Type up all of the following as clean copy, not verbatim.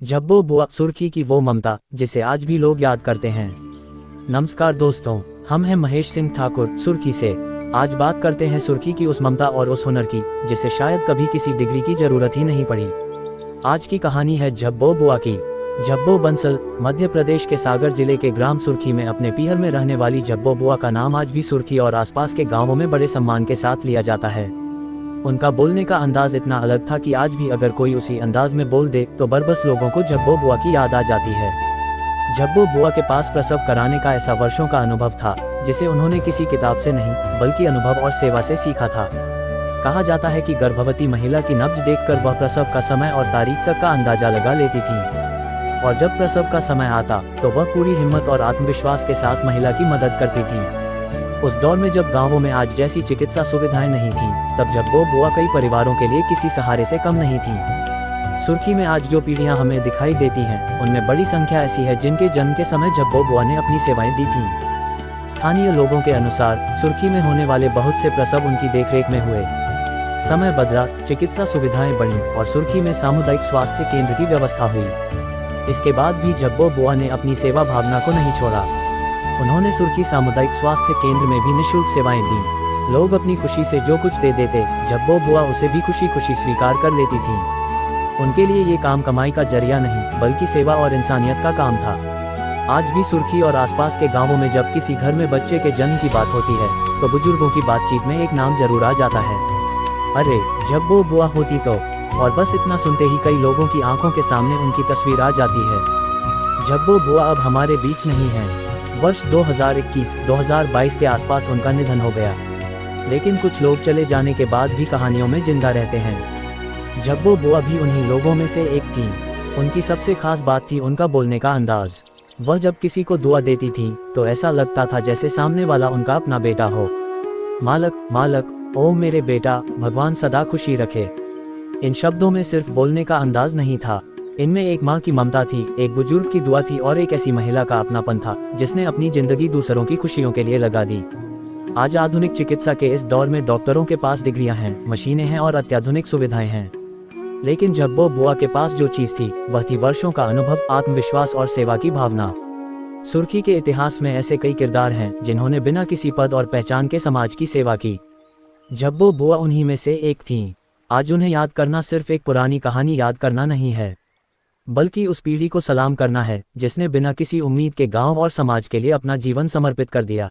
जब्बो बुआ सुर्खी की वो ममता जिसे आज भी लोग याद करते हैं। नमस्कार दोस्तों, हम हैं महेश सिंह ठाकुर सुर्खी से। आज बात करते हैं सुर्खी की उस ममता और उस हुनर की जिसे शायद कभी किसी डिग्री की जरूरत ही नहीं पड़ी। आज की कहानी है जब्बो बुआ की। जब्बो बंसल मध्य प्रदेश के सागर जिले के ग्राम सुर्खी में अपने पीहर में रहने वाली जब्बो बुआ का नाम आज भी सुर्खी और आसपास के गांवों में बड़े सम्मान के साथ लिया जाता है। उनका बोलने का अंदाज इतना अलग था कि आज भी अगर कोई उसी अंदाज में बोल दे तो बरबस लोगों को जब्बो बुआ की याद आ जाती है। जब्बो बुआ के पास प्रसव कराने का ऐसा वर्षों का अनुभव था जिसे उन्होंने किसी किताब से नहीं बल्कि अनुभव और सेवा से सीखा था। कहा जाता है कि गर्भवती महिला की नब्ज देखकर वह प्रसव का समय और तारीख तक का अंदाजा लगा लेती थी, और जब प्रसव का समय आता तो वह पूरी हिम्मत और आत्मविश्वास के साथ महिला की मदद करती थी। उस दौर में जब गांवों में आज जैसी चिकित्सा सुविधाएं नहीं थीं, तब जब्बो बुआ कई परिवारों के लिए किसी सहारे से कम नहीं थी। सुर्खी में आज जो पीढ़ियां हमें दिखाई देती हैं, उनमें बड़ी संख्या ऐसी है जिनके जन्म के समय जब्बो बुआ ने अपनी सेवाएं दी थीं। स्थानीय लोगों के अनुसार सुर्खी में होने वाले बहुत से प्रसव उनकी देखरेख में हुए। समय बदला, चिकित्सा सुविधाएं बढ़ी और सुर्खी में सामुदायिक स्वास्थ्य केंद्र की व्यवस्था हुई। इसके बाद भी जब्बो बुआ ने अपनी सेवा भावना को नहीं छोड़ा। उन्होंने सुर्खी सामुदायिक स्वास्थ्य केंद्र में भी निःशुल्क सेवाएं दी। लोग अपनी खुशी से जो कुछ दे देते, जब्बो बुआ उसे भी खुशी खुशी स्वीकार कर लेती थीं। उनके लिए ये काम कमाई का जरिया नहीं बल्कि सेवा और इंसानियत का काम था। आज भी सुर्खी और आसपास के गांवों में जब किसी घर में बच्चे के जन्म की बात होती है तो बुजुर्गों की बातचीत में एक नाम जरूर आ जाता है, अरे जब्बो बुआ होती तो। और बस इतना सुनते ही कई लोगों की आंखों के सामने उनकी तस्वीर आ जाती है। जब्बो बुआ अब हमारे बीच नहीं है। वर्ष 2021-2022 के आसपास उनका निधन हो गया, लेकिन कुछ लोग चले जाने के बाद भी कहानियों में जिंदा रहते हैं। जब्बो बुआ भी उन्हीं लोगों में से एक थी। उनकी सबसे खास बात थी उनका बोलने का अंदाज। वह जब किसी को दुआ देती थी तो ऐसा लगता था जैसे सामने वाला उनका अपना बेटा हो। मालक मालक, ओ मेरे बेटा, भगवान सदा खुशी रखे। इन शब्दों में सिर्फ बोलने का अंदाज नहीं था, इनमें एक माँ की ममता थी, एक बुजुर्ग की दुआ थी और एक ऐसी महिला का अपनापन था जिसने अपनी जिंदगी दूसरों की खुशियों के लिए लगा दी। आज आधुनिक चिकित्सा के इस दौर में डॉक्टरों के पास डिग्रियां हैं, मशीनें हैं और अत्याधुनिक सुविधाएं हैं, लेकिन जब्बो बुआ के पास जो चीज थी वह थी वर्षों का अनुभव, आत्मविश्वास और सेवा की भावना। सुर्खी के इतिहास में ऐसे कई किरदार हैं जिन्होंने बिना किसी पद और पहचान के समाज की सेवा की। जब्बो बुआ उन्हीं में से एक थीं। आज उन्हें याद करना सिर्फ एक पुरानी कहानी याद करना नहीं है, बल्कि उस पीढ़ी को सलाम करना है जिसने बिना किसी उम्मीद के गांव और समाज के लिए अपना जीवन समर्पित कर दिया।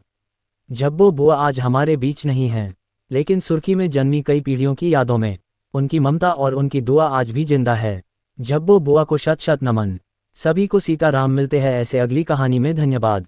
जब्बो बुआ आज हमारे बीच नहीं हैं, लेकिन सुर्खी में जन्मी कई पीढ़ियों की यादों में उनकी ममता और उनकी दुआ आज भी जिंदा है। जब्बो बुआ को शत शत नमन। सभी को सीताराम मिलते हैं ऐसे अगली कहानी में। धन्यवाद।